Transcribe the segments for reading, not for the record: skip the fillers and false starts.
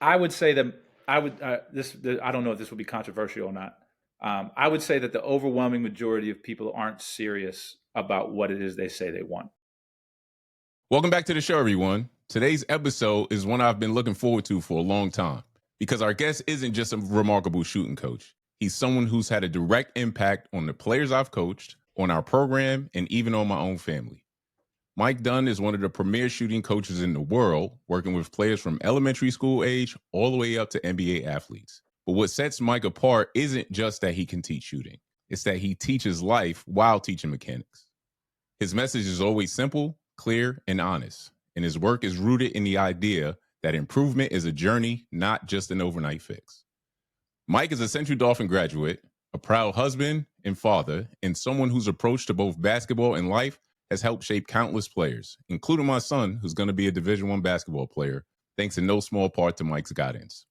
I would say that I would I don't know if this would be controversial or not. I would say that the overwhelming majority of people aren't serious about what it is they say they want. Welcome back to the show, everyone. Today's episode is one I've been looking forward to for a long time because our guest isn't just a remarkable shooting coach. He's someone who's had a direct impact on the players I've coached, on our program, and even on my own family. Mike Dunn is one of the premier shooting coaches in the world, working with players from elementary school age all the way up to NBA athletes. But what sets Mike apart isn't just that he can teach shooting. It's that he teaches life while teaching mechanics. His message is always simple, clear, and honest, and his work is rooted in the idea that improvement is a journey, not just an overnight fix. Mike is a Central Dauphin graduate, a proud husband and father, and someone whose approach to both basketball and life has helped shape countless players, including my son, who's going to be a Division I basketball player, thanks in no small part to Mike's guidance.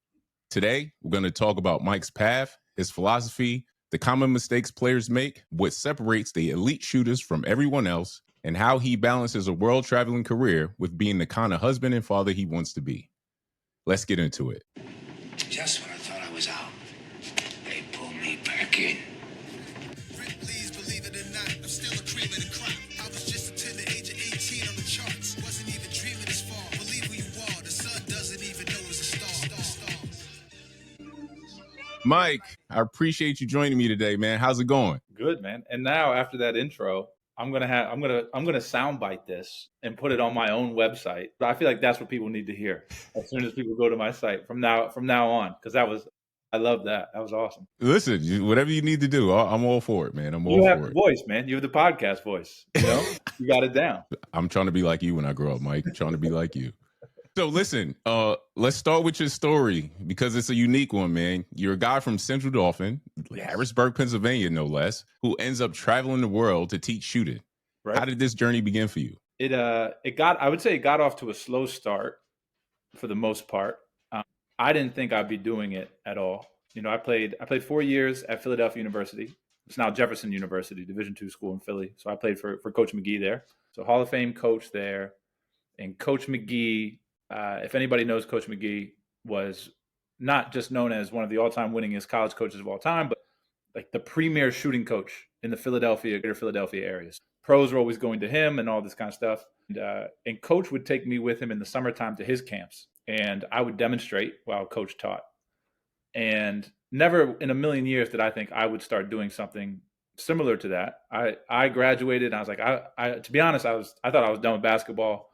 Today, we're going to talk about Mike's path, his philosophy, the common mistakes players make, what separates the elite shooters from everyone else, and how he balances a world-traveling career with being the kind of husband and father he wants to be. Let's get into it. Just when I thought I was out, they pulled me back in. Please believe it or not, I'm still a cream of the crop. I was just until the age of 18 on the charts. Wasn't even dreaming this far. Believe who you are, the sun doesn't even know it's a star. Mike, I appreciate you joining me today, man. How's it going? Good, man. And now after that intro, I'm gonna soundbite this and put it on my own website. I feel like that's what people need to hear as soon as people go to my site from now on, because I love that. That was awesome. Listen, whatever you need to do, I'm all for it, man. You have the voice, man. You have the podcast voice. You know, you got it down. I'm trying to be like you when I grow up, Mike. I'm trying to be like you. So listen, let's start with your story because it's a unique one, man. You're a guy from Central Dauphin, Harrisburg, Pennsylvania, no less, who ends up traveling the world to teach shooting. Right. How did this journey begin for you? I would say it got off to a slow start for the most part. I didn't think I'd be doing it at all. You know, I played 4 years at Philadelphia University. It's now Jefferson University, Division II school in Philly. So I played for Coach McGee there. So Hall of Fame coach there. And Coach McGee, if anybody knows Coach McGee, was not just known as one of the all-time winningest college coaches of all time, but like the premier shooting coach in the greater Philadelphia areas. Pros were always going to him and all this kind of stuff. And Coach would take me with him in the summertime to his camps. And I would demonstrate while Coach taught. And never in a million years did I think I would start doing something similar to that. I graduated and I was like, to be honest, I thought I was done with basketball.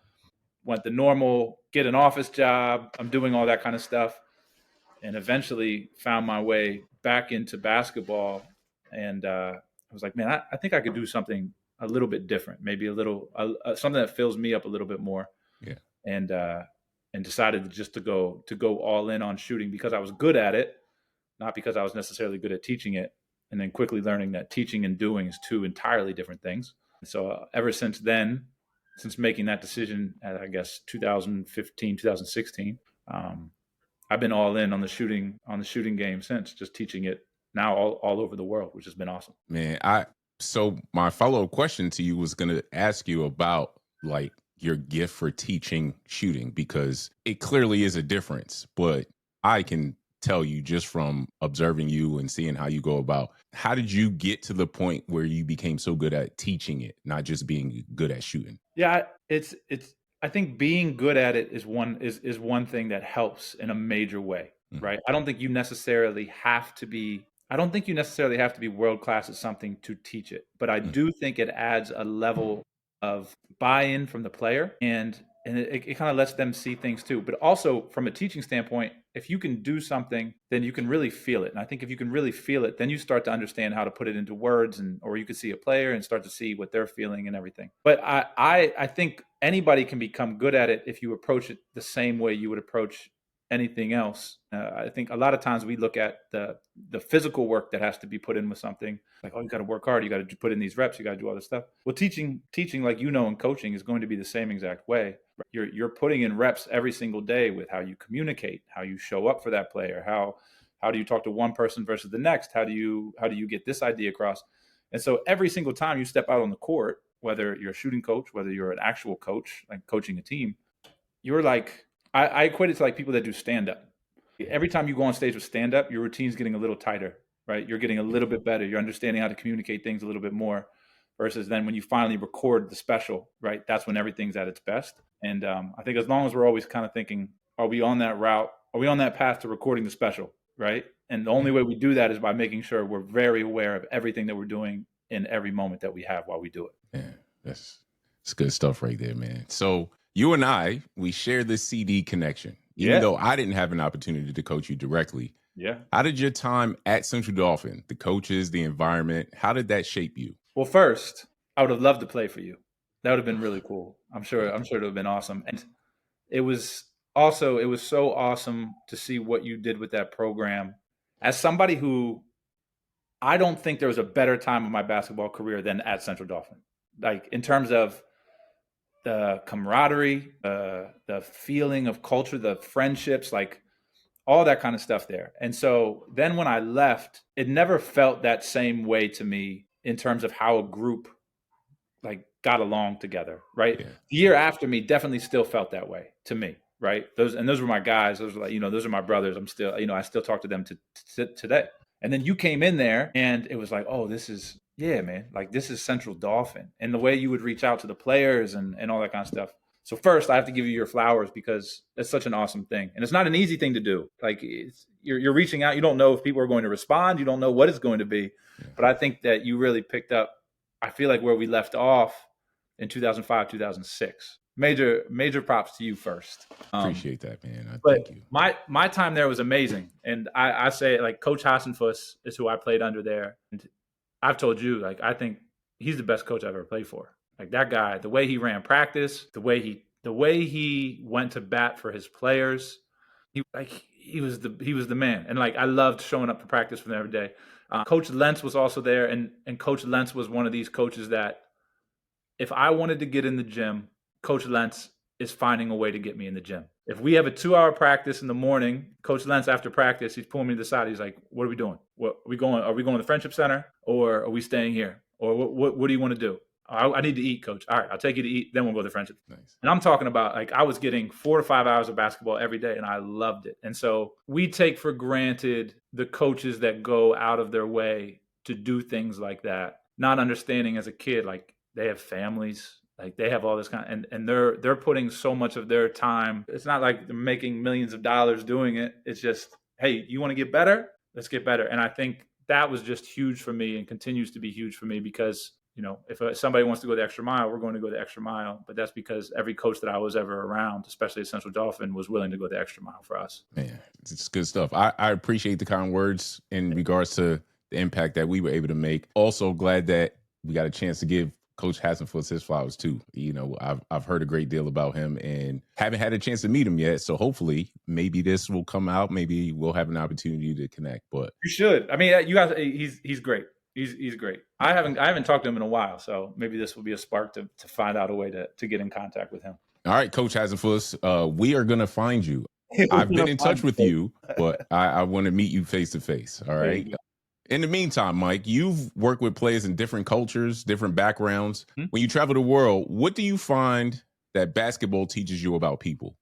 Went the normal, get an office job. I'm doing all that kind of stuff. And eventually found my way back into basketball. And I was like, man, I think I could do something a little bit different, maybe something that fills me up a little bit more. Yeah. And decided just to go all in on shooting because I was good at it, not because I was necessarily good at teaching it. And then quickly learning that teaching and doing is two entirely different things. And so ever since then, since making that decision at, I guess, 2015, 2016, I've been all in on the shooting game since, just teaching it now all over the world, which has been awesome. Man, so my follow-up question to you was going to ask you about like your gift for teaching shooting, because it clearly is a difference, but I can tell you just from observing you and seeing how you go about, how did you get to the point where you became so good at teaching it, not just being good at shooting? Yeah, I think being good at it is one thing that helps in a major way, right? I don't think you necessarily have to be world class at something to teach it, but I do think it adds a level of buy-in from the player, and it kind of lets them see things too. But also from a teaching standpoint, if you can do something, then you can really feel it. And I think if you can really feel it, then you start to understand how to put it into words, or you can see a player and start to see what they're feeling and everything. But I think anybody can become good at it if you approach it the same way you would approach anything else. I think a lot of times we look at the physical work that has to be put in with something, like, oh, you got to work hard, you got to put in these reps, you got to do all this stuff. Well, teaching, like, and coaching is going to be the same exact way. You're putting in reps every single day with how you communicate, how you show up for that player, how do you talk to one person versus the next, how do you get this idea across. And so every single time you step out on the court, whether you're a shooting coach, whether you're an actual coach, like coaching a team, you're like, I equate it to like people that do stand-up. Every time you go on stage with stand up, your routine's getting a little tighter, right? You're getting a little bit better. You're understanding how to communicate things a little bit more versus then when you finally record the special, right? That's when everything's at its best. And I think as long as we're always kind of thinking, are we on that route? Are we on that path to recording the special, right? And the only way we do that is by making sure we're very aware of everything that we're doing in every moment that we have while we do it. Yeah, that's good stuff right there, man. So you and I, we share this CD connection. Even though I didn't have an opportunity to coach you directly. Yeah. How did your time at Central Dauphin, the coaches, the environment, how did that shape you? Well, first, I would have loved to play for you. That would have been really cool. I'm sure it would have been awesome. And it was so awesome to see what you did with that program. As somebody who, I don't think there was a better time of my basketball career than at Central Dauphin. Like in terms of the camaraderie, the feeling of culture, the friendships, like all that kind of stuff there. And so then when I left, it never felt that same way to me in terms of how a group like got along together, right? Yeah. The year after me definitely still felt that way to me, right? Those were my guys. Those were like, those are my brothers. I'm still, I still talk to them today. And then you came in there and it was like, oh, this is, yeah, man, like this is Central Dauphin. And the way you would reach out to the players and all that kind of stuff. So first, I have to give you your flowers because it's such an awesome thing. And it's not an easy thing to do. Like you're reaching out. You don't know if people are going to respond. You don't know what it's going to be. Yeah. But I think that you really picked up, I feel like where we left off in 2005, 2006. Major props to you first. Appreciate that, man. Thank you. My time there was amazing. And I say like Coach Hassenfuss is who I played under there. And I've told you, like, I think he's the best coach I've ever played for. Like that guy, the way he ran practice, the way he went to bat for his players, he was the man. And like I loved showing up to practice with him every day. Coach Lentz was also there, and Coach Lentz was one of these coaches that if I wanted to get in the gym, Coach Lentz is finding a way to get me in the gym. If we have a 2-hour practice in the morning, Coach Lentz after practice, he's pulling me to the side. He's like, "What are we doing? Are we going to the Friendship Center, or are we staying here? Or what do you want to do? I need to eat, Coach. All right, I'll take you to eat. Then we'll go to the Friendship." Nice. And I'm talking about like I was getting 4 to 5 hours of basketball every day, and I loved it. And so we take for granted the coaches that go out of their way to do things like that, not understanding as a kid like they have families, like they have all this kind, and they're putting so much of their time. It's not like they're making millions of dollars doing it. It's just, hey, you want to get better? Let's get better. And I think that was just huge for me and continues to be huge for me because if somebody wants to go the extra mile, we're going to go the extra mile. But that's because every coach that I was ever around, especially at Central Dauphin, was willing to go the extra mile for us. Man, it's good stuff. I appreciate the kind words in regards to the impact that we were able to make. Also glad that we got a chance to give Coach Hassenfuss his flowers too. I've heard a great deal about him and haven't had a chance to meet him yet. So hopefully maybe this will come out. Maybe we'll have an opportunity to connect. But you should. I mean, you guys, he's great. He's great. I haven't talked to him in a while, so maybe this will be a spark to find out a way to get in contact with him. All right, Coach Hassenfuss, we are gonna find you. I've been in touch with you, but I want to meet you face to face. All right. In the meantime, Mike, you've worked with players in different cultures, different backgrounds. Mm-hmm. When you travel the world, what do you find that basketball teaches you about people?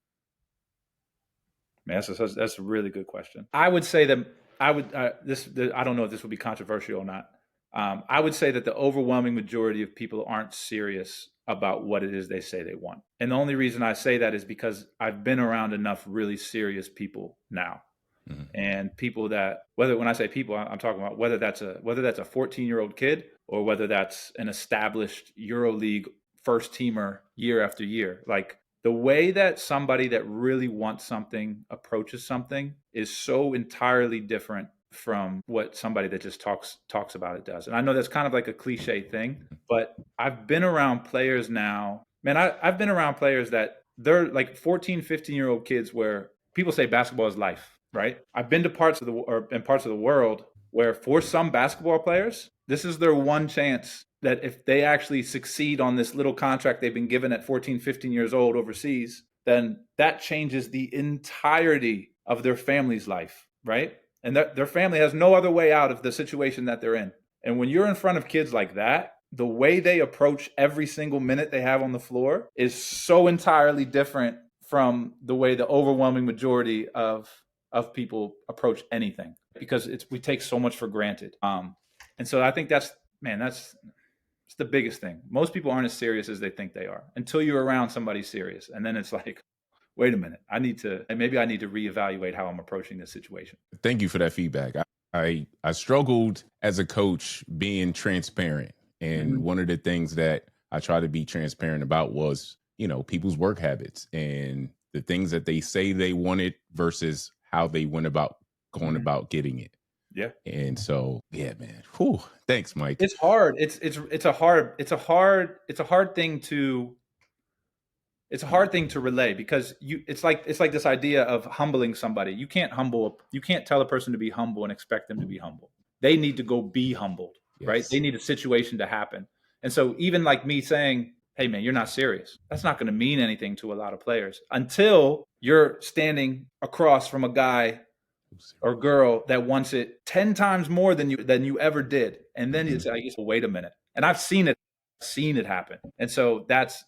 Man, that's a really good question. I would say that I don't know if this would be controversial or not. I would say that the overwhelming majority of people aren't serious about what it is they say they want. And the only reason I say that is because I've been around enough really serious people now. Mm-hmm. And people that, when I say people, I'm talking about whether that's a 14-year-old kid or whether that's an established EuroLeague first teamer year after year. Like the way that somebody that really wants something approaches something is so entirely different from what somebody that just talks about it does. And I know that's kind of like a cliche thing, but I've been around players now, man, I've been around players that they're like 14, 15-year-old kids where people say basketball is life. Right. I've been to parts of the world where for some basketball players, this is their one chance that if they actually succeed on this little contract they've been given at 14, 15 years old overseas, then that changes the entirety of their family's life. Right. And their family has no other way out of the situation that they're in. And when you're in front of kids like that, the way they approach every single minute they have on the floor is so entirely different from the way the overwhelming majority of of people approach anything, because we take so much for granted. And so I think that's the biggest thing. Most people aren't as serious as they think they are until you're around somebody serious. And then it's like, wait a minute, maybe I need to reevaluate how I'm approaching this situation. Thank you for that feedback. I struggled as a coach being transparent. And one of the things that I try to be transparent about was, people's work habits and the things that they say they wanted versus how they went about going about getting it. Yeah. And so, yeah, man. Whew. Thanks, Mike. It's hard. It's a hard thing to relay, because it's like this idea of humbling somebody. You can't tell a person to be humble and expect them to be humble. They need to go be humbled, right? They need a situation to happen. And so even like me saying, hey man, you're not serious, that's not going to mean anything to a lot of players until you're standing across from a guy or girl that wants it 10 times more than you ever did. And then it's like, wait a minute. And I've seen it happen. And so that's,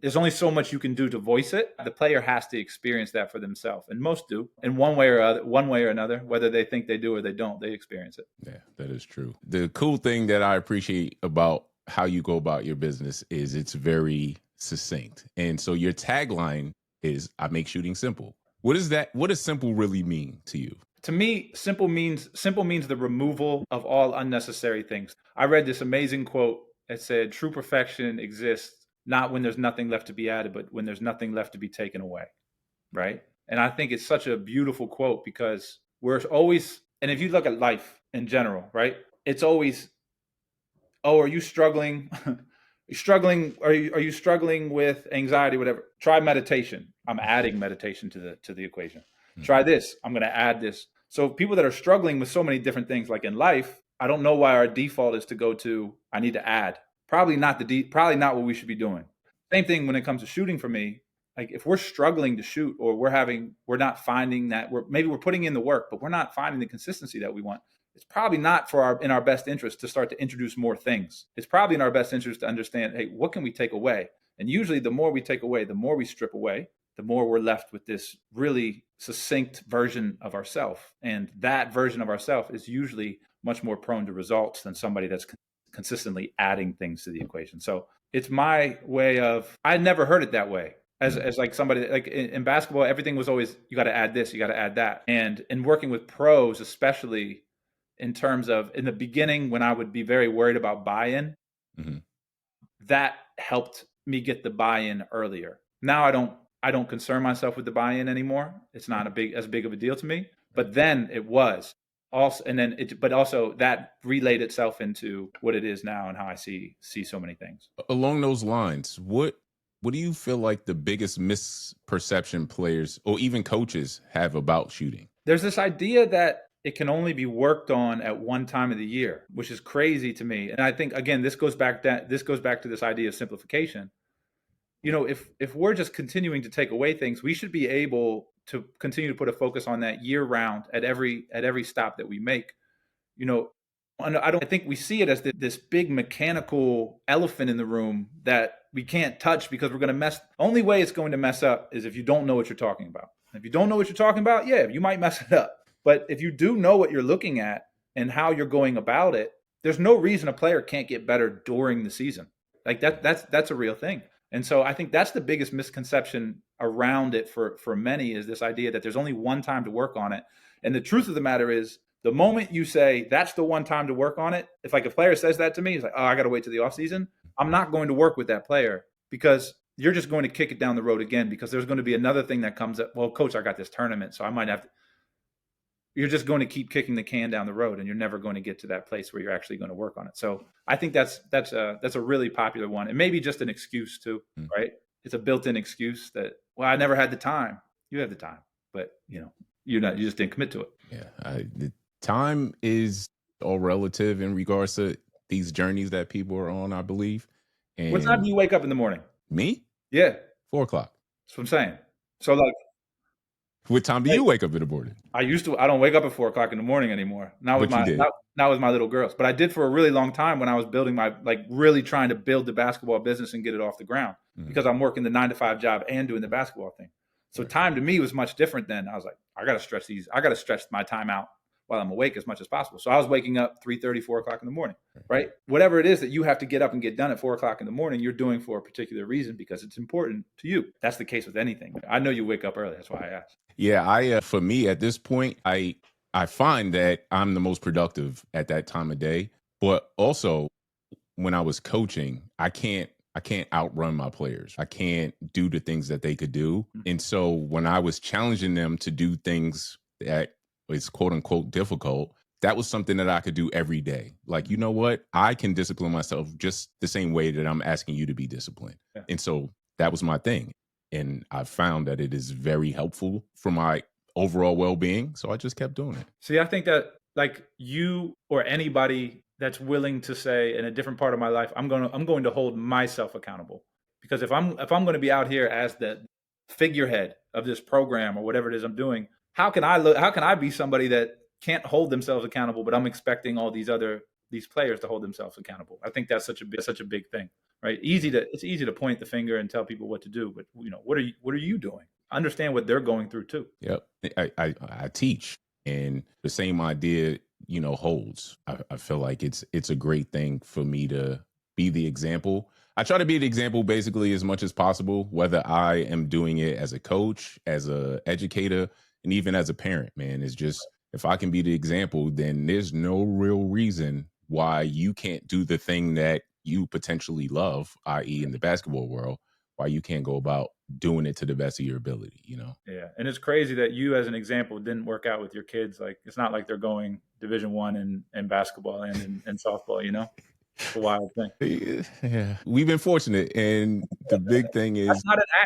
there's only so much you can do to voice it. The player has to experience that for themselves. And most do in one way or another, whether they think they do or they don't, they experience it. Yeah, that is true. The cool thing that I appreciate about how you go about your business is it's very succinct. And so your tagline is, I make shooting simple. What is that? What does simple really mean to you? To me, simple means the removal of all unnecessary things. I read this amazing quote that said, true perfection exists not when there's nothing left to be added, but when there's nothing left to be taken away. Right. And I think it's such a beautiful quote, because we're always, and if you look at life in general, right, it's always, oh, are you struggling? Are you struggling with anxiety, whatever? Try meditation. I'm adding meditation to the equation. Try this. I'm going to add this. So people that are struggling with so many different things, like in life, I don't know why our default is to go to, I need to add. Probably not what we should be doing. Same thing when it comes to shooting for me. Like if we're struggling to shoot, or we're not finding that, maybe we're putting in the work, but we're not finding the consistency that we want. It's probably not in our best interest to start to introduce more things. It's probably in our best interest to understand, hey, what can we take away? And usually the more we take away, the more we strip away, the more we're left with this really succinct version of ourselves. And that version of ourselves is usually much more prone to results than somebody that's consistently adding things to the equation. So it's my way of, I never heard it that way. As like somebody, like in basketball, everything was always, you got to add this, you got to add that. And in working with pros, especially in terms of in the beginning, when I would be very worried about buy-in, that helped me get the buy-in earlier. Now I don't concern myself with the buy-in anymore. It's not as big of a deal to me, but then it was also, and then but also that relayed itself into what it is now and how I see so many things. Along those lines, what do you feel like the biggest misperception players or even coaches have about shooting? There's this idea that it can only be worked on at one time of the year, which is crazy to me. And I think, again, this goes back to this idea of simplification. If we're just continuing to take away things, we should be able to continue to put a focus on that year round at every stop that we make. I think we see it as this big mechanical elephant in the room that we can't touch because we're going to mess. Only way it's going to mess up is if you don't know what you're talking about. If you don't know what you're talking about, yeah, you might mess it up. But if you do know what you're looking at and how you're going about it, there's no reason a player can't get better during the season. Like that's a real thing. And so I think that's the biggest misconception around it for many, is this idea that there's only one time to work on it. And the truth of the matter is, the moment you say that's the one time to work on it, if like a player says that to me, he's like, oh, I got to wait till the off season, I'm not going to work with that player, because you're just going to kick it down the road again, because there's going to be another thing that comes up. Well, coach, I got this tournament, so I might have to. You're just going to keep kicking the can down the road, and you're never going to get to that place where you're actually going to work on it. So I think that's a really popular one, and maybe just an excuse too, right? It's a built-in excuse that, well, I never had the time. You have the time, but you just didn't commit to it. Yeah, the time is all relative in regards to these journeys that people are on, I believe. And what time do you wake up in the morning? Me? Yeah, 4 o'clock. That's what I'm saying. So like, what time do you wake up in the morning? I don't wake up at 4 o'clock in the morning anymore. Not with my little girls, but I did for a really long time when I was building really trying to build the basketball business and get it off the ground, because I'm working the 9-to-5 job and doing the basketball thing. So time to me was much different then. I was like, I got to stretch my time out while I'm awake as much as possible. So I was waking up 3:30, 4 o'clock in the morning, right? Whatever it is that you have to get up and get done at 4 o'clock in the morning, you're doing for a particular reason because it's important to you. That's the case with anything. I know you wake up early. That's why I asked. Yeah, for me at this point, I find that I'm the most productive at that time of day. But also, when I was coaching, I can't outrun my players. I can't do the things that they could do. And so when I was challenging them to do things that was quote unquote difficult, that was something that I could do every day. Like, you know what? I can discipline myself just the same way that I'm asking you to be disciplined. Yeah. And so that was my thing. And I found that it is very helpful for my overall well-being. So I just kept doing it. See, I think that like you or anybody that's willing to say in a different part of my life, I'm going to hold myself accountable. Because if I'm going to be out here as the figurehead of this program or whatever it is I'm doing, how can I be somebody that can't hold themselves accountable, but I'm expecting all these players to hold themselves accountable? I think that's such a big thing, right? It's easy to point the finger and tell people what to do, but what are you doing? Understand what they're going through too. Yep. I teach, and the same idea, holds. I feel like it's a great thing for me to be the example. I try to be the example basically as much as possible, whether I am doing it as a coach, as a educator, and even as a parent, man. It's just, if I can be the example, then there's no real reason why you can't do the thing that you potentially love, i.e. in the basketball world, why you can't go about doing it to the best of your ability, Yeah. And it's crazy that you as an example didn't work out with your kids. Like, it's not like they're going Division I in basketball and in softball, It's a wild thing. Yeah. We've been fortunate. And the big thing is,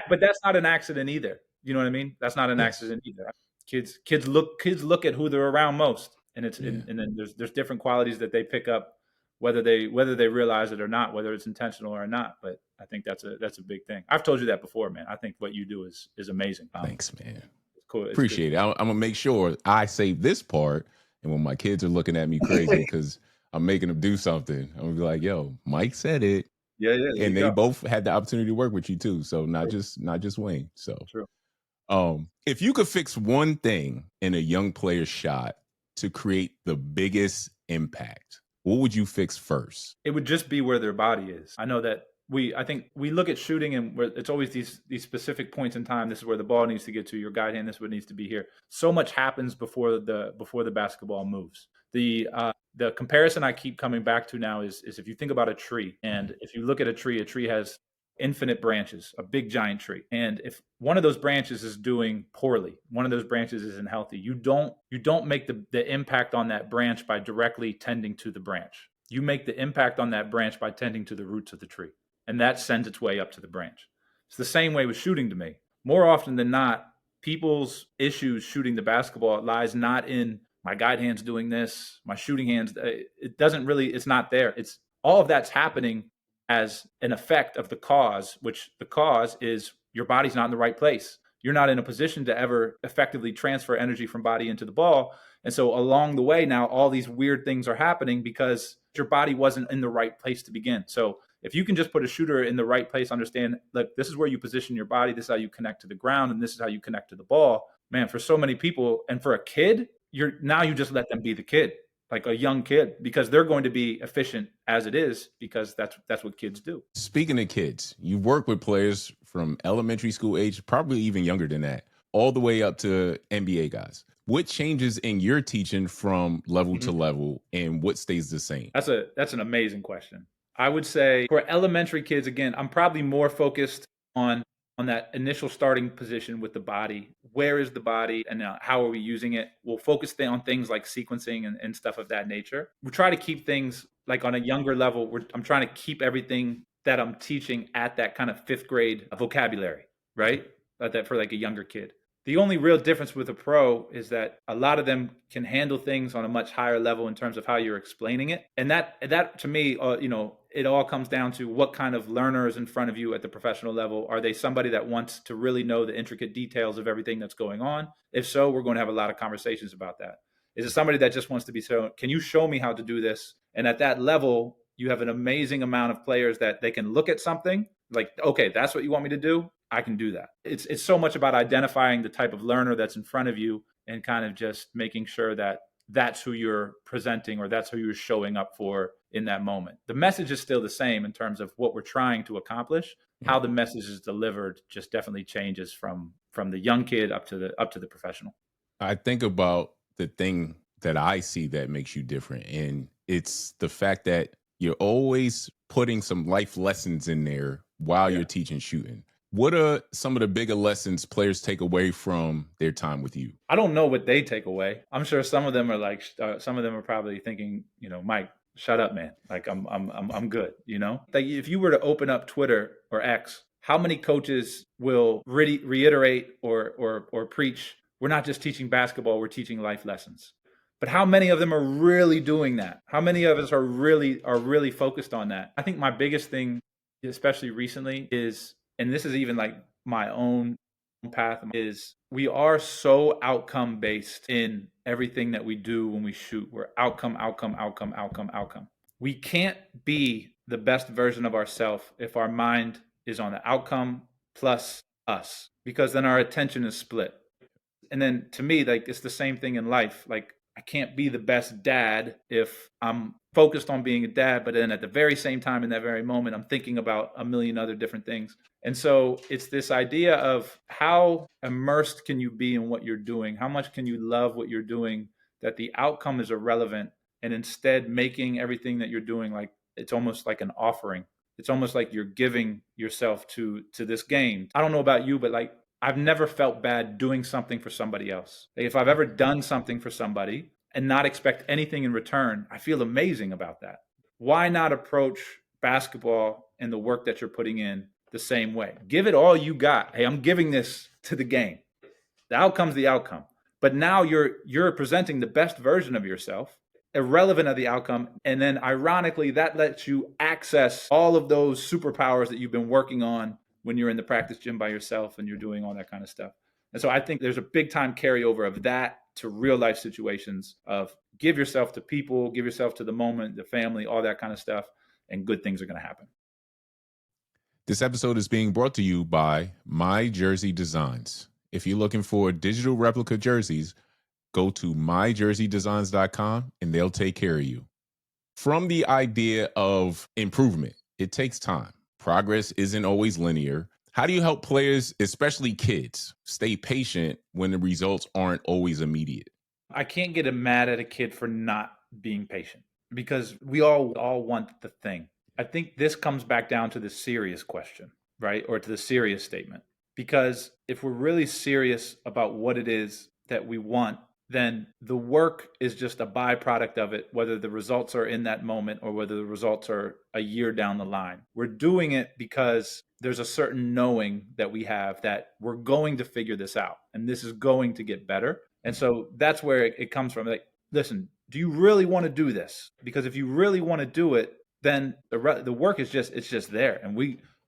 but that's not an accident either. You know what I mean? That's not an accident either. Kids look at who they're around most. And and then there's different qualities that they pick up, whether they realize it or not, whether it's intentional or not. But I think that's a big thing. I've told you that before, man. I think what you do is amazing. Thanks, man. It's cool. Appreciate it. I'm gonna make sure I save this part, and when my kids are looking at me crazy because I'm making them do something, I'm gonna be like, "Yo, Mike said it." Yeah. And they both had the opportunity to work with you too, so not just Wayne. So true. If you could fix one thing in a young player's shot to create the biggest impact, what would you fix first? It would just be where their body is. I know that I think we look at shooting and where it's always these specific points in time. This is where the ball needs to get to, your guide hand. This is what needs to be here. So much happens before the basketball moves. The comparison I keep coming back to now is if you think about a tree, and if you look at a tree has infinite branches, a big giant tree. And if one of those branches is doing poorly, one of those branches isn't healthy, you don't make the impact on that branch by directly tending to the branch. You make the impact on that branch by tending to the roots of the tree. And that sends its way up to the branch. It's the same way with shooting to me. More often than not, people's issues shooting the basketball lies not in my guide hand's doing this, my shooting hands. It's not there. It's all of that's happening as an effect of the cause, which the cause is your body's not in the right place. You're not in a position to ever effectively transfer energy from body into the ball. And so along the way now, all these weird things are happening because your body wasn't in the right place to begin. So if you can just put a shooter in the right place, understand, look, this is where you position your body, this is how you connect to the ground, and this is how you connect to the ball. Man, for so many people, and for a kid, you just let them be the kid, like a young kid, because they're going to be efficient as it is, because that's what kids do. Speaking of kids, you work with players from elementary school age, probably even younger than that, all the way up to NBA guys. What changes in your teaching from level to level, and what stays the same? That's an amazing question. I would say for elementary kids, again, I'm probably more focused on that initial starting position with the body. Where is the body and how are we using it? We'll focus on things like sequencing and stuff of that nature. We try to keep things like on a younger level. I'm trying to keep everything that I'm teaching at that kind of 5th grade vocabulary, right? That for like a younger kid. The only real difference with a pro is that a lot of them can handle things on a much higher level in terms of how you're explaining it. And that to me, it all comes down to what kind of learner is in front of you at the professional level. Are they somebody that wants to really know the intricate details of everything that's going on? If so, we're going to have a lot of conversations about that. Is it somebody that just wants to be shown, can you show me how to do this? And at that level, you have an amazing amount of players that they can look at something like, okay, that's what you want me to do. I can do that. It's so much about identifying the type of learner that's in front of you and kind of just making sure that that's who you're presenting or that's who you're showing up for in that moment. The message is still the same in terms of what we're trying to accomplish. How the message is delivered just definitely changes from the young kid up to the professional. I think about the thing that I see that makes you different, and it's the fact that you're always putting some life lessons in there while you're teaching shooting. What are some of the bigger lessons players take away from their time with you? I don't know what they take away. I'm sure some of them are like, some of them are probably thinking, Mike, shut up, man. Like I'm good. Like if you were to open up Twitter or X, how many coaches will reiterate or preach? We're not just teaching basketball, we're teaching life lessons. But how many of them are really doing that? How many of us are really focused on that? I think my biggest thing, especially recently, is, and this is even like my own path, is we are so outcome based in everything that we do when we shoot. We're outcome. We can't be the best version of ourselves if our mind is on the outcome plus us, because then our attention is split. And then to me, like, it's the same thing in life. Like, I can't be the best dad if I'm focused on being a dad, but then at the very same time, in that very moment, I'm thinking about a million other different things. And so it's this idea of how immersed can you be in what you're doing? How much can you love what you're doing that the outcome is irrelevant, and instead making everything that you're doing, like, it's almost like an offering. It's almost like you're giving yourself to this game. I don't know about you, but like, I've never felt bad doing something for somebody else. If I've ever done something for somebody and not expect anything in return, I feel amazing about that. Why not approach basketball and the work that you're putting in the same way? Give it all you got. Hey, I'm giving this to the game. The outcome's the outcome. But now you're presenting the best version of yourself, irrelevant of the outcome. And then ironically, that lets you access all of those superpowers that you've been working on when you're in the practice gym by yourself and you're doing all that kind of stuff. And so I think there's a big time carryover of that to real life situations of give yourself to people, give yourself to the moment, the family, all that kind of stuff, and good things are going to happen. This episode is being brought to you by My Jersey Designs. If you're looking for digital replica jerseys, go to myjerseydesigns.com and they'll take care of you. From the idea of improvement, it takes time. Progress isn't always linear. How do you help players, especially kids, stay patient when the results aren't always immediate? I can't get mad at a kid for not being patient, because we all want the thing. I think this comes back down to the serious question, right? Or to the serious statement. Because if we're really serious about what it is that we want, then the work is just a byproduct of it, whether the results are in that moment or whether the results are a year down the line. We're doing it because there's a certain knowing that we have that we're going to figure this out and this is going to get better. And so that's where it comes from. Like, listen, do you really want to do this? Because if you really want to do it, then the work is just there. And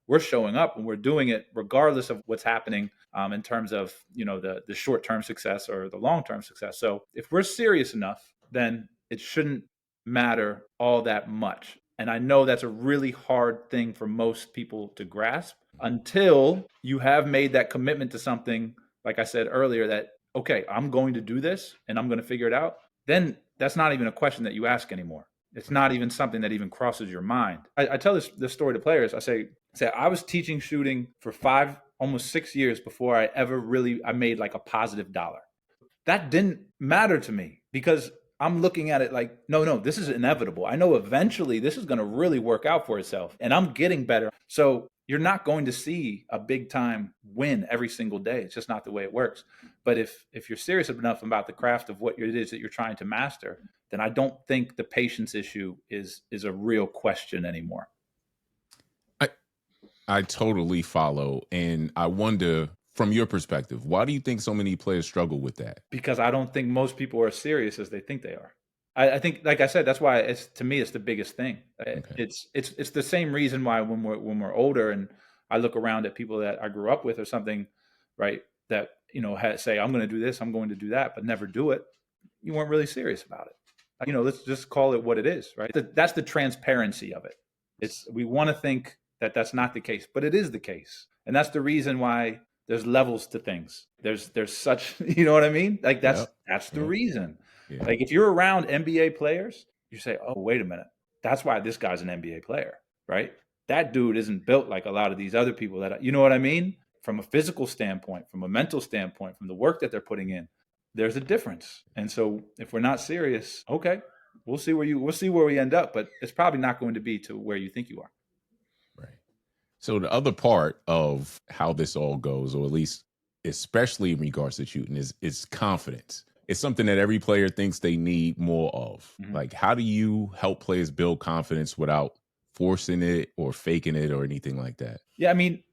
we're showing up and we're doing it regardless of what's happening in terms of, the short-term success or the long-term success. So if we're serious enough, then it shouldn't matter all that much. And I know that's a really hard thing for most people to grasp until you have made that commitment to something, like I said earlier, that, okay, I'm going to do this and I'm going to figure it out. Then that's not even a question that you ask anymore. It's not even something that even crosses your mind. I tell this story to players. I say I was teaching shooting for 5, almost 6 years before I made like a positive dollar. That didn't matter to me because I'm looking at it like, no, this is inevitable. I know eventually this is going to really work out for itself and I'm getting better. So you're not going to see a big time win every single day. It's just not the way it works. But if you're serious enough about the craft of what it is that you're trying to master, then I don't think the patience issue is a real question anymore. I totally follow. And I wonder, from your perspective, why do you think so many players struggle with that? Because I don't think most people are serious as they think they are. I think, like I said, that's why to me, it's the biggest thing. Okay. It's the same reason why when we're older and I look around at people that I grew up with or something, right, that, say, I'm going to do this, I'm going to do that, but never do it. You weren't really serious about it. Let's just call it what it is, right? That's the transparency of it. We want to think that that's not the case, but it is the case. And that's the reason why there's levels to things. There's such, you know what I mean? Like that's the reason. Yeah. Like if you're around NBA players, you say, "Oh, wait a minute. That's why this guy's an NBA player." Right? That dude isn't built like a lot of these other people that, you know what I mean? From a physical standpoint, from a mental standpoint, from the work that they're putting in, there's a difference. And so if we're not serious, okay, we'll see where we end up, but it's probably not going to be to where you think you are. Right. So the other part of how this all goes, or at least especially in regards to shooting, is confidence. It's something that every player thinks they need more of. Mm-hmm. Like, how do you help players build confidence without forcing it or faking it or anything like that? Yeah, I mean,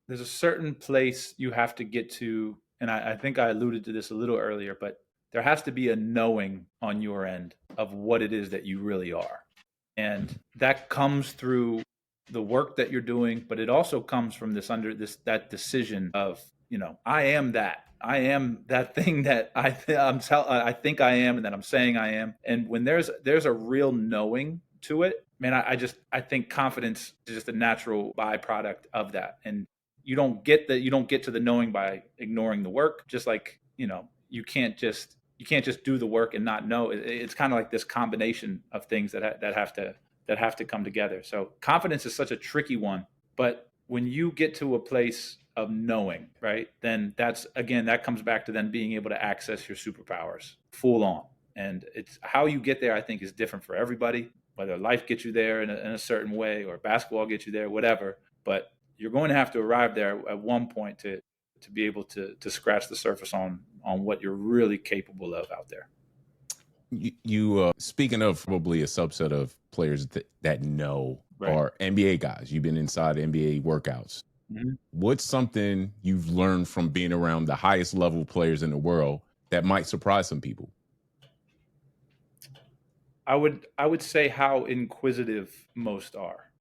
there's a certain place you have to get to, and I think I alluded to this a little earlier, but there has to be a knowing on your end of what it is that you really are. And that comes through the work that you're doing, but it also comes from that decision of, I am that. I am that thing that I think I am and that I'm saying I am. And when there's a real knowing to it, man, I think confidence is just a natural byproduct of that. And you don't get to the knowing by ignoring the work. Just like, you can't just do the work and not know. It's kind of like this combination of things that have to come together. So confidence is such a tricky one, but when you get to a place of knowing, right, then that comes back to then being able to access your superpowers full on. And it's how you get there, I think, is different for everybody, whether life gets you there in a certain way or basketball gets you there, whatever. But you're going to have to arrive there at one point to be able to scratch the surface on what you're really capable of out there. You speaking of probably a subset of players that know, right, are NBA guys. You've been inside NBA workouts. Mm-hmm. What's something you've learned from being around the highest level players in the world that might surprise some people? I would say how inquisitive most are.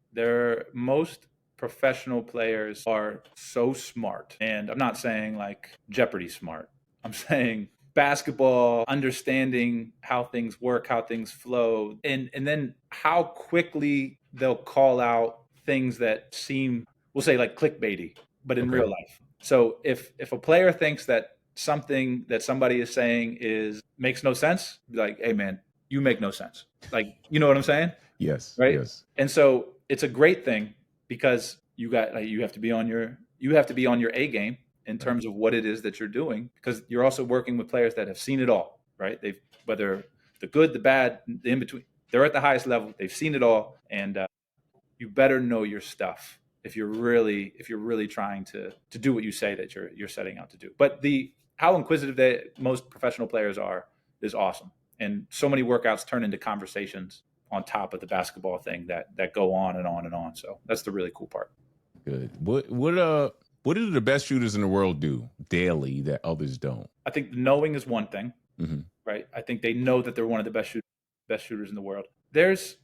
Most professional players are so smart. And I'm not saying like Jeopardy smart. I'm saying basketball, understanding how things work, how things flow, and then how quickly they'll call out things that seem, we'll say, like clickbaity, but in real life. So if a player thinks that something that somebody is saying makes no sense, be like, hey man, you make no sense. Like, you know what I'm saying? Yes. Right. Yes. And so it's a great thing because you have to be on your A game in terms of what it is that you're doing, because you're also working with players that have seen it all, right? Whether the good, the bad, the in between, they're at the highest level. They've seen it all, and you better know your stuff if you're really trying to do what you say that you're setting out to do. But how inquisitive most professional players are is awesome, and so many workouts turn into conversations on top of the basketball thing that go on and on and on. So that's the really cool part. Good. What do the best shooters in the world do daily that others don't? I think knowing is one thing, mm-hmm. right? I think they know that they're one of the best shooters in the world. There's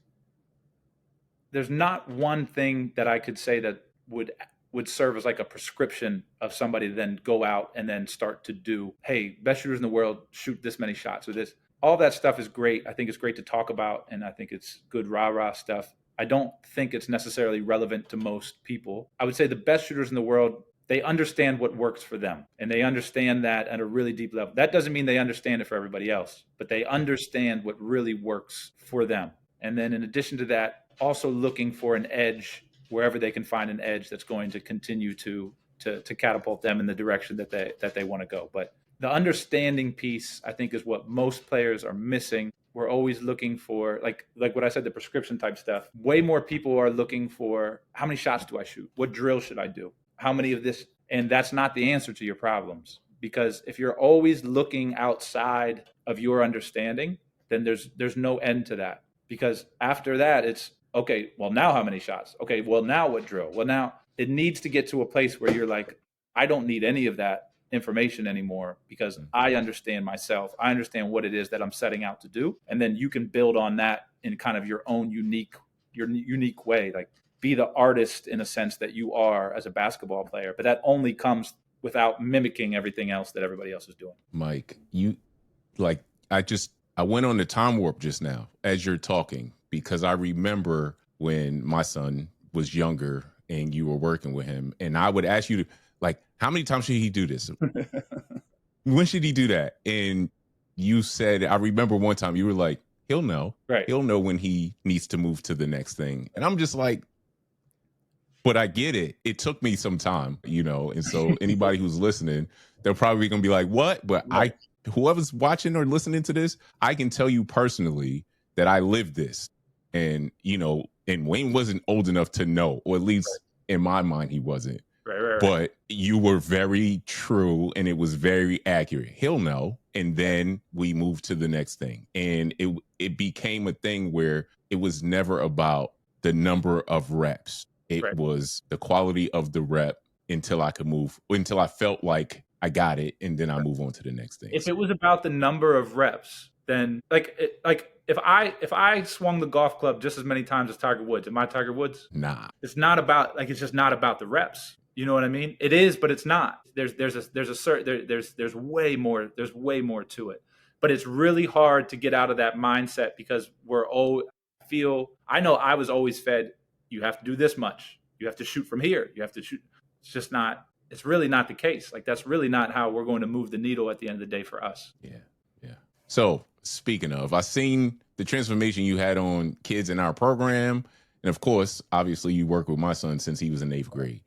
not one thing that I could say that would serve as like a prescription of somebody to then go out and then start to do, hey, best shooters in the world shoot this many shots or this. All that stuff is great. I think it's great to talk about, and I think it's good rah-rah stuff. I don't think it's necessarily relevant to most people. I would say the best shooters in the world, they understand what works for them, and they understand that at a really deep level. That doesn't mean they understand it for everybody else, but they understand what really works for them. And then in addition to that, also looking for an edge wherever they can find an edge that's going to continue to catapult them in the direction that they want to go. But the understanding piece, I think, is what most players are missing. We're always looking for, like what I said, the prescription type stuff. Way more people are looking for, how many shots do I shoot? What drill should I do? How many of this? And that's not the answer to your problems. Because if you're always looking outside of your understanding, then there's no end to that. Because after that, it's, okay, well, now how many shots? Okay, well, now what drill? Well, now it needs to get to a place where you're like, I don't need any of that information anymore, because I understand myself. I understand what it is that I'm setting out to do. And then you can build on that in kind of your own unique way, like be the artist in a sense that you are as a basketball player. But that only comes without mimicking everything else that everybody else is doing. Mike, I went on the time warp just now as you're talking, because I remember when my son was younger and you were working with him, and I would ask you to, like, how many times should he do this? When should he do that? And you said, I remember one time you were like, he'll know. Right. He'll know when he needs to move to the next thing. And I'm just like, but I get it. It took me some time, and so anybody who's listening, they're probably going to be like, what? But whoever's watching or listening to this, I can tell you personally that I lived this. And, and Wayne wasn't old enough to know, or at least in my mind, he wasn't. Right. But you were very true, and it was very accurate. He'll know. And then we moved to the next thing. And it became a thing where it was never about the number of reps. It was the quality of the rep until I felt like I got it, and then I move on to the next thing. If it was about the number of reps, then if I swung the golf club just as many times as Tiger Woods, am I Tiger Woods? Nah. It's not about it's just not about the reps. You know what I mean? It is, but it's not. There's way more to it. But it's really hard to get out of that mindset because I know I was always fed, you have to do this much. You have to shoot from here. You have to shoot. It's really not the case. Like, that's really not how we're going to move the needle at the end of the day for us. Yeah. So speaking of, I've seen the transformation you had on kids in our program. And of course, obviously you work with my son since he was in 8th grade.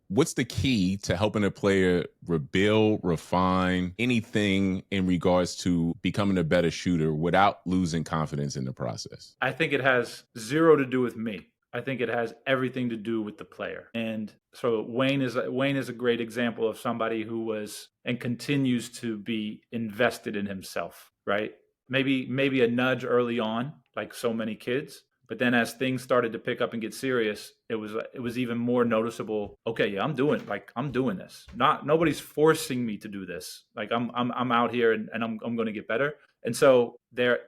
What's the key to helping a player rebuild, refine anything in regards to becoming a better shooter without losing confidence in the process? I think it has zero to do with me. I think it has everything to do with the player. And so Wayne is a great example of somebody who was and continues to be invested in himself, right? Maybe a nudge early on, like so many kids. But then as things started to pick up and get serious, it was even more noticeable. Okay, yeah, I'm doing this. Nobody's forcing me to do this. Like I'm out here and I'm going to get better. And so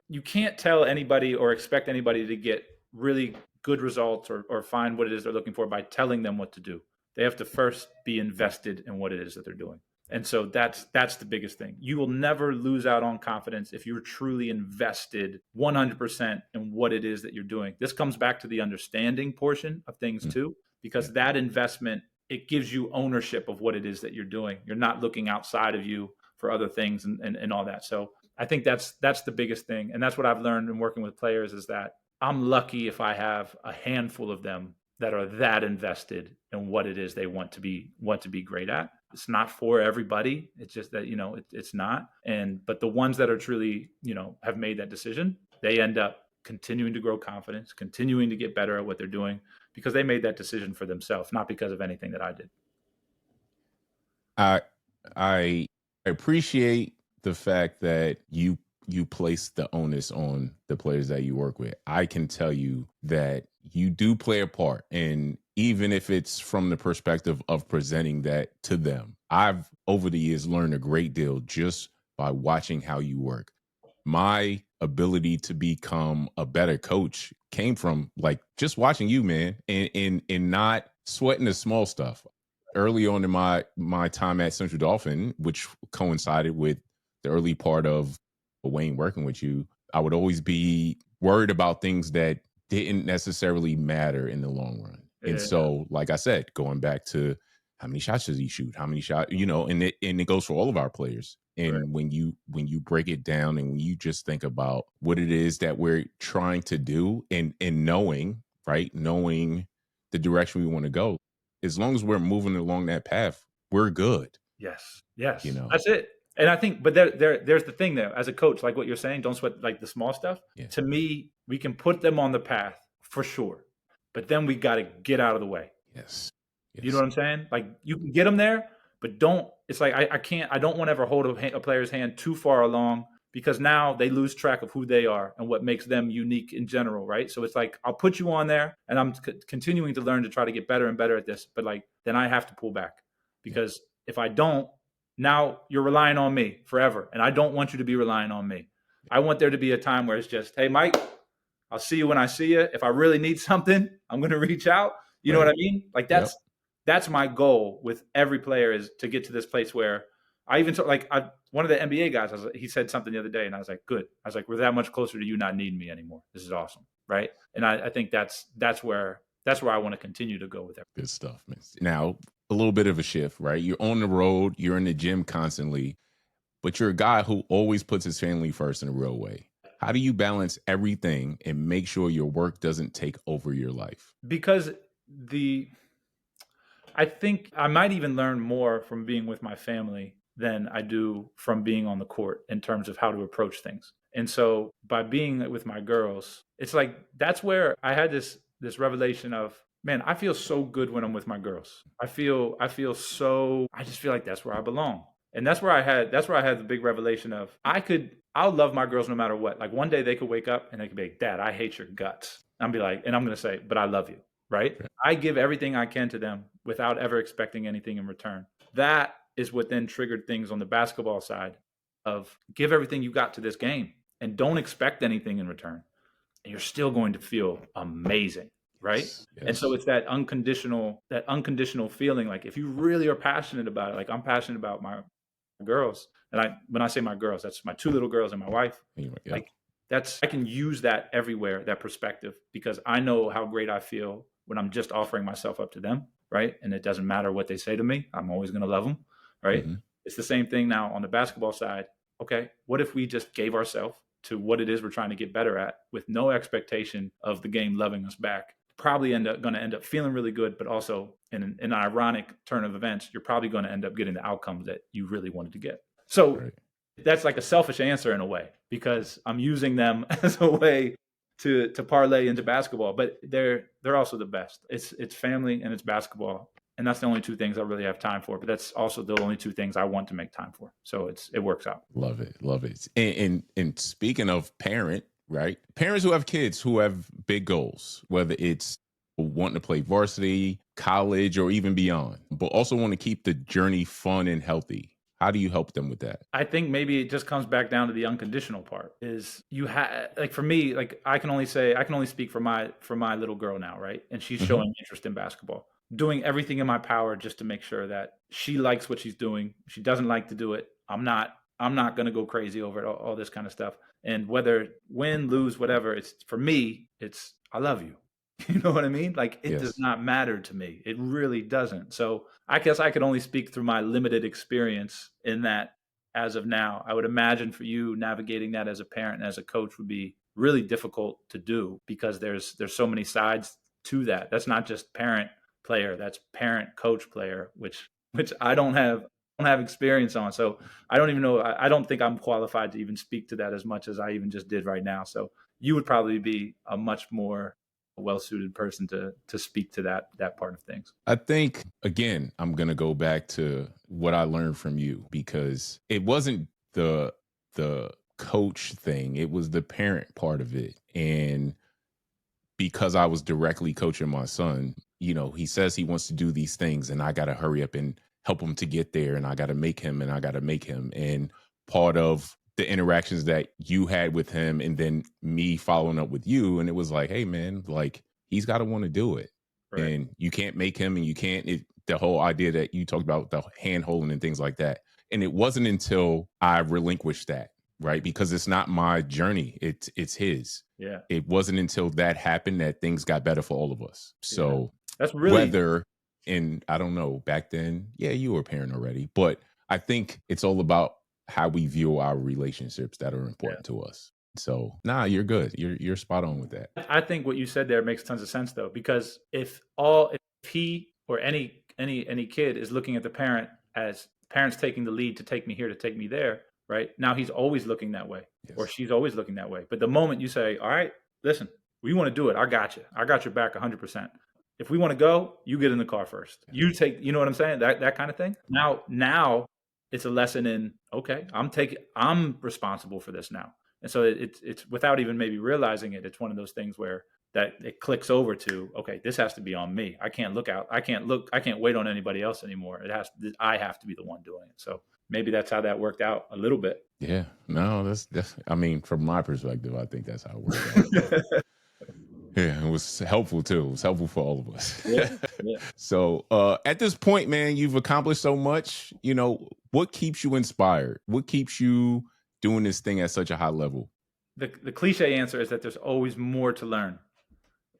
you can't tell anybody or expect anybody to get really good results or find what it is they're looking for by telling them what to do. They have to first be invested in what it is that they're doing. And so that's the biggest thing. You will never lose out on confidence if you're truly invested 100% in what it is that you're doing. This comes back to the understanding portion of things too, because that investment, it gives you ownership of what it is that you're doing. You're not looking outside of you for other things and all that. So I think that's the biggest thing. And that's what I've learned in working with players is that I'm lucky if I have a handful of them that are that invested in what it is they want to be great at. It's not for everybody. It's just that, it's not. But the ones that are truly, have made that decision, they end up continuing to grow confidence, continuing to get better at what they're doing because they made that decision for themselves, not because of anything that I did. I appreciate the fact that you place the onus on the players that you work with. I can tell you that you do play a part, and even if it's from the perspective of presenting that to them, I've over the years learned a great deal just by watching how you work. My ability to become a better coach came from just watching you, man, and not sweating the small stuff. Early on in my time at Central Dauphin, which coincided with the early part of Wayne working with you, I would always be worried about things that didn't necessarily matter in the long run. Yeah. And so, like I said, going back to how many shots does he shoot? How many shots, and it goes for all of our players. And when you break it down and when you just think about what it is that we're trying to do and knowing the direction we want to go, as long as we're moving along that path, we're good. Yes. That's it. And I think, but there's the thing there. As a coach, like what you're saying, don't sweat the small stuff. Yeah. To me, we can put them on the path for sure, but then we got to get out of the way. Yes. You know what I'm saying? Like you can get them there, but don't. It's like I don't want to ever hold a player's hand too far along because now they lose track of who they are and what makes them unique in general, right? So it's like I'll put you on there, and I'm continuing to learn to try to get better and better at this, but then I have to pull back because if I don't. Now you're relying on me forever. And I don't want you to be relying on me. I want there to be a time where it's just, hey, Mike, I'll see you when I see you. If I really need something, I'm going to reach out. You know what I mean? That's my goal with every player is to get to this place where I even one of the NBA guys, he said something the other day and I was like, good. I was like, we're that much closer to you not needing me anymore. This is awesome. Right. And I think that's where that's where I want to continue to go with it. Good stuff, man. Now, a little bit of a shift, right? You're on the road, you're in the gym constantly, but you're a guy who always puts his family first in a real way. How do you balance everything and make sure your work doesn't take over your life? Because I think I might even learn more from being with my family than I do from being on the court in terms of how to approach things. And so by being with my girls, it's like that's where I had this revelation of, man, I feel so good when I'm with my girls. I just feel like that's where I belong. And that's where I had the big revelation of I'll love my girls no matter what. Like one day they could wake up and they could be like, Dad, I hate your guts. I'm going to say, but I love you. Right? I give everything I can to them without ever expecting anything in return. That is what then triggered things on the basketball side of give everything you got to this game and don't expect anything in return. And you're still going to feel amazing. Right. Yes. And so it's that unconditional feeling. Like if you really are passionate about it, like I'm passionate about my girls. And when I say my girls, that's my 2 little girls and my wife. Yeah. Like I can use that everywhere, that perspective, because I know how great I feel when I'm just offering myself up to them. Right. And it doesn't matter what they say to me. I'm always going to love them. Right. Mm-hmm. It's the same thing now on the basketball side. Okay. What if we just gave ourselves to what it is we're trying to get better at with no expectation of the game loving us back? Probably going to end up feeling really good, but also in an ironic turn of events, you're probably going to end up getting the outcomes that you really wanted to get. So that's like a selfish answer in a way, because I'm using them as a way to parlay into basketball, but they're also the best. It's family and it's basketball. And that's the only 2 things I really have time for, but that's also the only 2 things I want to make time for. So it works out. Love it. Love it. And speaking of parent, right? Parents who have kids who have big goals, whether it's wanting to play varsity, college, or even beyond, but also want to keep the journey fun and healthy. How do you help them with that? I think maybe it just comes back down to the unconditional part. Is like for me, like I can only speak for my little girl now, right? And she's showing interest in basketball. Doing everything in my power just to make sure that she likes what she's doing. If she doesn't like to do it, I'm not going to go crazy over it, all this kind of stuff. And whether win, lose, whatever, it's for me, it's I love you. You know what I mean? Like it does not matter to me. It really doesn't. So I guess I could only speak through my limited experience in that as of now. I would imagine for you navigating that as a parent and as a coach would be really difficult to do because there's so many sides to that. That's not just parent player, that's parent coach player, which I don't have experience on. So I don't even know. I don't think I'm qualified to even speak to that as much as I even just did right now. So you would probably be a much more well-suited person to speak to that part of things. I think, again, I'm going to go back to what I learned from you, because it wasn't the coach thing. It was the parent part of it. And because I was directly coaching my son, you know, he says he wants to do these things and I got to hurry up and help him to get there. And I got to make him. And part of the interactions that you had with him and then me following up with you. And it was like, hey, man, like he's got to want to do it. Right. And you can't make him, and you can't, the whole idea that you talked about, the hand holding and things like that. And it wasn't until I relinquished that, right? Because it's not my journey. It's his. Yeah. It wasn't until that happened that things got better for all of us. So that's really and I don't know, back then, you were a parent already, but I think it's all about how we view our relationships that are important to us. So, you're good. You're spot on with that. I think what you said there makes tons of sense though, because if he or any kid is looking at the parent as parents taking the lead to take me here, to take me there, right? Now he's always looking that way, or she's always looking that way. But the moment you say, all right, listen, we want to do it. I got you. I got your back 100%. If we want to go, you get in the car first. You take, you know what I'm saying? That kind of thing. Now it's a lesson in, okay, I'm responsible for this now. And so it's without even maybe realizing it, it's one of those things where that it clicks over to, okay, this has to be on me. I can't wait on anybody else anymore. I have to be the one doing it. So maybe that's how that worked out a little bit. Yeah, no, that's, I mean, from my perspective, I think that's how it worked out. Yeah, it was helpful too. It was helpful for all of us. Yeah. So at this point, man, you've accomplished so much. You know, what keeps you inspired? What keeps you doing this thing at such a high level? The cliche answer is that there's always more to learn.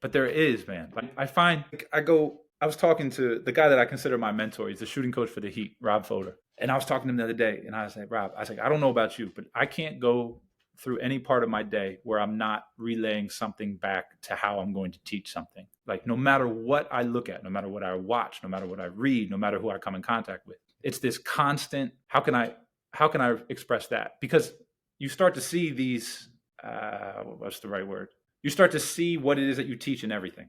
But there is, man. Like I find I was talking to the guy that I consider my mentor. He's the shooting coach for the Heat, Rob Fodor. And I was talking to him the other day, and I was like, Rob, I don't know about you, but I can't go through any part of my day where I'm not relaying something back to how I'm going to teach something. Like no matter what I look at, no matter what I watch, no matter what I read, no matter who I come in contact with, it's this constant, how can I express that? Because you start to see these, what's the right word? You start to see what it is that you teach in everything,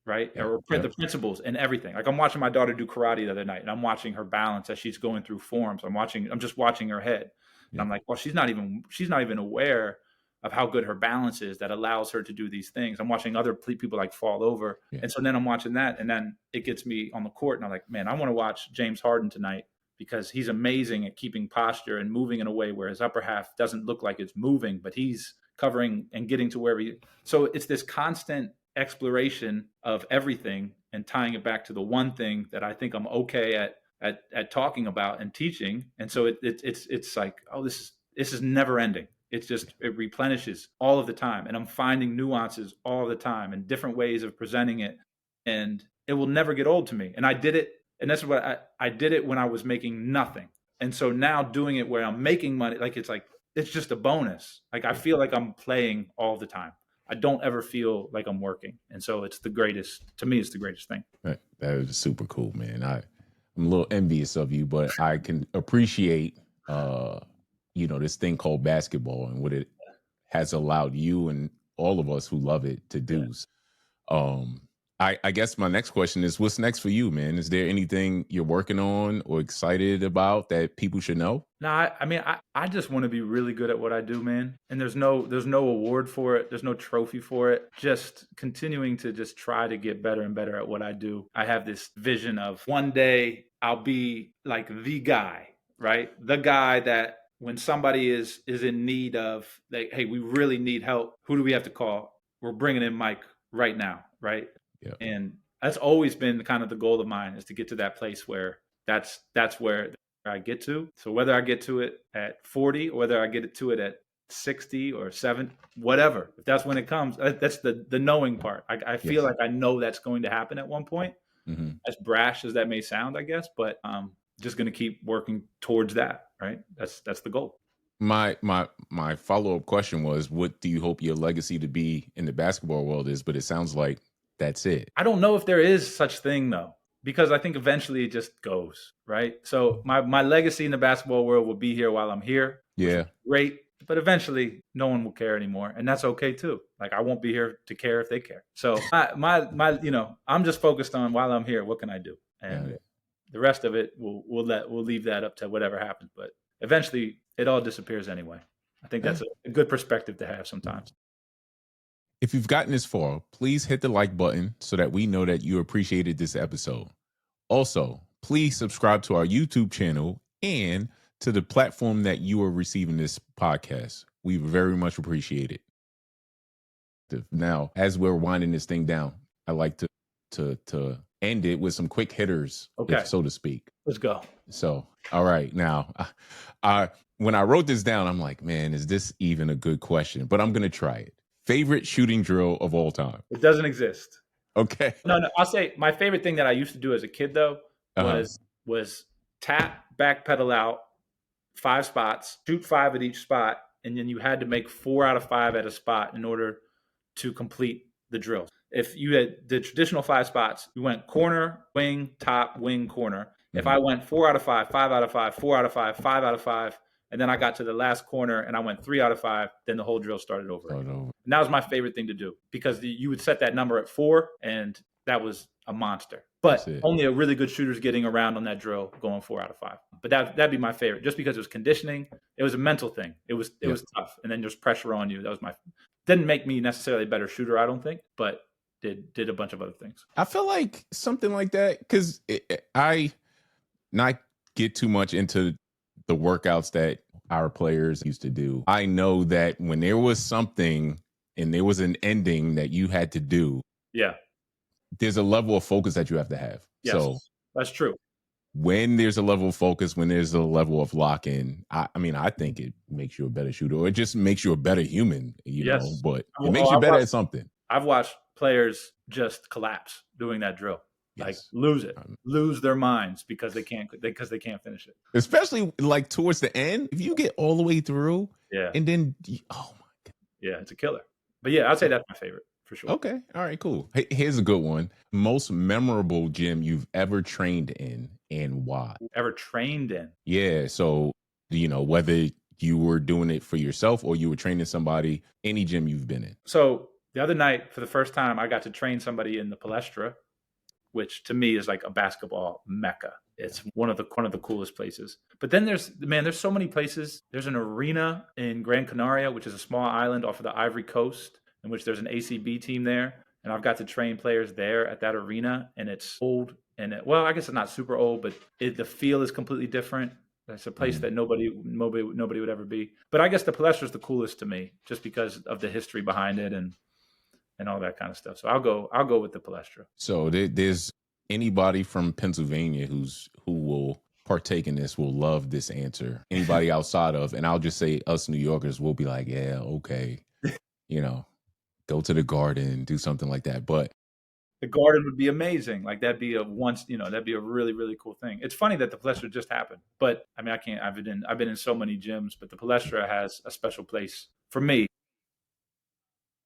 right? Or the principles in everything. Like I'm watching my daughter do karate the other night, and I'm watching her balance as she's going through forms. I'm just watching her head. And I'm like, well, she's not even aware of how good her balance is that allows her to do these things. I'm watching other people like fall over. Yeah. And so then I'm watching that, and then it gets me on the court, and I'm like, man, I want to watch James Harden tonight because he's amazing at keeping posture and moving in a way where his upper half doesn't look like it's moving, but he's covering and getting to wherever so it's this constant exploration of everything and tying it back to the one thing that I think I'm okay at talking about and teaching. And so it's like, oh, this is never ending. It's just, it replenishes all of the time. And I'm finding nuances all the time and different ways of presenting it. And it will never get old to me. And I did it. And that's what I did it when I was making nothing. And so now doing it where I'm making money, it's just a bonus. Like I feel like I'm playing all the time. I don't ever feel like I'm working. And so it's the greatest thing. That is super cool, man. I'm a little envious of you, but I can appreciate, this thing called basketball and what it has allowed you and all of us who love it to do. Yeah. I guess my next question is, what's next for you, man? Is there anything you're working on or excited about that people should know? No, I just want to be really good at what I do, man. And there's no award for it. There's no trophy for it. Just continuing to just try to get better and better at what I do. I have this vision of one day I'll be like the guy, right? The guy that when somebody is in need of, like, hey, we really need help. Who do we have to call? We're bringing in Mike right now, right? Yeah. And that's always been kind of the goal of mine, is to get to that place where that's where I get to. So whether I get to it at 40 or whether I get to it at 60 or 70, whatever, if that's when it comes, that's the knowing part. I feel like I know that's going to happen at one point. Mm-hmm. As brash as that may sound, I guess, but just going to keep working towards that. Right. That's the goal. My follow-up question was, what do you hope your legacy to be in the basketball world is? But it sounds like that's it. I don't know if there is such thing though, because I think eventually it just goes, right? So my legacy in the basketball world will be here while I'm here. Yeah. Great. But eventually no one will care anymore. And that's okay too. Like I won't be here to care if they care. So I'm just focused on, while I'm here, what can I do? And the rest of it, we'll leave that up to whatever happens. But eventually it all disappears anyway. I think that's a good perspective to have sometimes. If you've gotten this far, please hit the like button so that we know that you appreciated this episode. Also, please subscribe to our YouTube channel and to the platform that you are receiving this podcast. We very much appreciate it. Now, as we're winding this thing down, I like to end it with some quick hitters, so to speak. Let's go. So, all right. Now, when I wrote this down, I'm like, man, is this even a good question? But I'm going to try it. Favorite shooting drill of all time? It doesn't exist. Okay. No, I'll say my favorite thing that I used to do as a kid, though, was tap, back pedal out, 5 spots, shoot 5 at each spot, and then you had to make 4 out of 5 at a spot in order to complete the drill. If you had the traditional 5 spots, you went corner, wing, top, wing, corner. Mm-hmm. If I went 4 out of 5, 5 out of 5, 4 out of 5, 5 out of 5, and then I got to the last corner and I went 3 out of 5, then the whole drill started over. And that was my favorite thing to do, because you would set that number at 4 and that was a monster. But only a really good shooter's getting around on that drill going 4 out of 5. But that'd be my favorite, just because it was conditioning. It was a mental thing. It was tough. And then there's pressure on you. That was didn't make me necessarily a better shooter, I don't think, but did a bunch of other things. I feel like something like that, because I not get too much into the workouts that our players used to do. I know that when there was something and there was an ending that you had to do, there's a level of focus that you have to have. Yes, so that's true. When there's a level of focus, when there's a level of lock-in, I think it makes you a better shooter, or it just makes you a better human, you know, but it makes you better at something. I've watched players just collapse doing that drill. Like Yes. lose their minds because they can't finish it. Especially like towards the end, if you get all the way through, Yeah, and then oh my god. yeah, it's a killer. But yeah, I'd say that's my favorite for sure. Okay, all right, cool. Here's a good one. Most memorable gym you've ever trained in, and why? Ever trained in? Yeah, so whether you were doing it for yourself or you were training somebody, any gym you've been in. So the other night, for the first time, I got to train somebody in the Palestra, which to me is like a basketball mecca. It's one of the coolest places. But then there's so many places. There's an arena in Gran Canaria, which is a small island off of the Ivory Coast, in which there's an ACB team there. And I've got to train players there at that arena. And it's old. And I guess it's not super old, but the feel is completely different. It's a place that nobody would ever be. But I guess the Palestra is the coolest to me, just because of the history behind it and all that kind of stuff. So I'll go with the Palestra. So there's anybody from Pennsylvania who will partake in this will love this answer. Anybody outside of, and I'll just say us New Yorkers will be like, yeah, okay, go to the Garden, do something like that. But the Garden would be amazing. Like that'd be a really, really cool thing. It's funny that the Palestra just happened, but I mean, I've been in so many gyms, but the Palestra has a special place for me.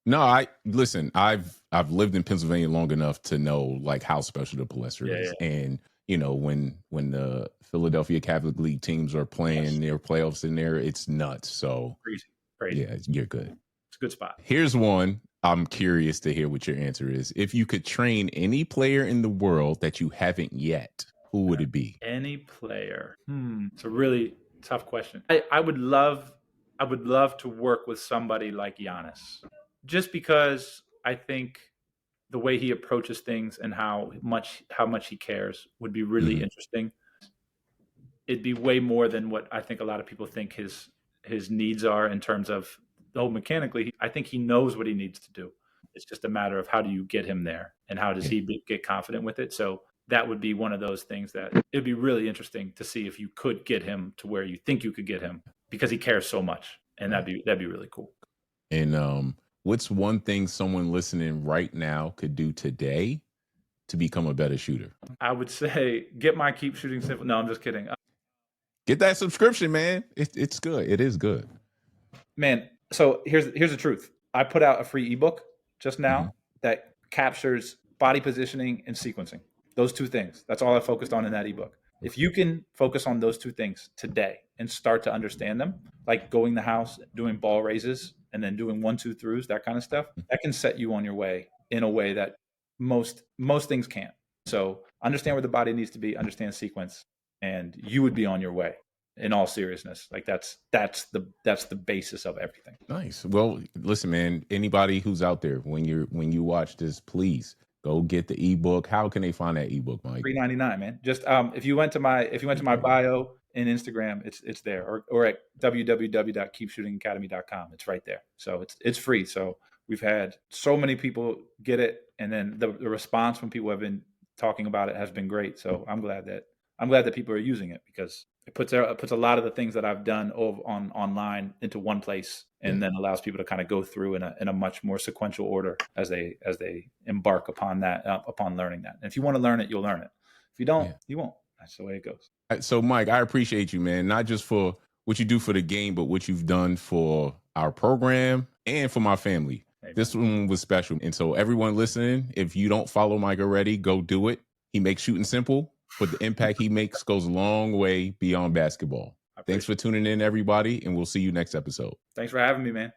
No, I've lived in Pennsylvania long enough to know like how special the Palestra is. Yeah. And when the Philadelphia Catholic League teams are playing their playoffs in there, it's nuts. So Crazy. Yeah, you're good. It's a good spot. Here's one. I'm curious to hear what your answer is. If you could train any player in the world that you haven't yet, who would it be? Any player? It's a really tough question. I would love to work with somebody like Giannis, just because I think the way he approaches things and how much he cares would be really interesting. It'd be way more than what I think a lot of people think his needs are in terms of, mechanically. I think he knows what he needs to do. It's just a matter of how do you get him there and how does he get confident with it. So that would be one of those things that it'd be really interesting to see if you could get him to where you think you could get him, because he cares so much, and that'd be really cool. And what's one thing someone listening right now could do today to become a better shooter? I would say get my Keep Shooting Simple. No, I'm just kidding. Get that subscription, man. It's good. It is good. Man, so here's the truth. I put out a free ebook just now that captures body positioning and sequencing. Those two things. That's all I focused on in that ebook. If you can focus on those two things today and start to understand them, like going the house, doing ball raises, and then doing 1-2 throughs, that kind of stuff, that can set you on your way in a way that most things can't. So understand where the body needs to be, understand sequence, and you would be on your way. In all seriousness, like that's the basis of everything. Nice. Well, listen, man, anybody who's out there, when you watch this, please go get the ebook. How can they find that ebook, Mike? $3.99, man. Just if you went to my bio in Instagram, it's there, or at www.keepshootingacademy.com. It's right there. So it's free. So we've had so many people get it, and then the response when people have been talking about it has been great. So I'm glad that people are using it, because it puts a lot of the things that I've done online into one place, and then allows people to kind of go through in a much more sequential order as they embark upon learning that. And if you want to learn it, you'll learn it. If you don't, you won't. That's the way it goes. So, Mike, I appreciate you, man, not just for what you do for the game, but what you've done for our program and for my family. Hey, this one was special. And so everyone listening, if you don't follow Mike already, go do it. He makes shooting simple, but the impact he makes goes a long way beyond basketball. Thanks for tuning in, everybody, and we'll see you next episode. Thanks for having me, man.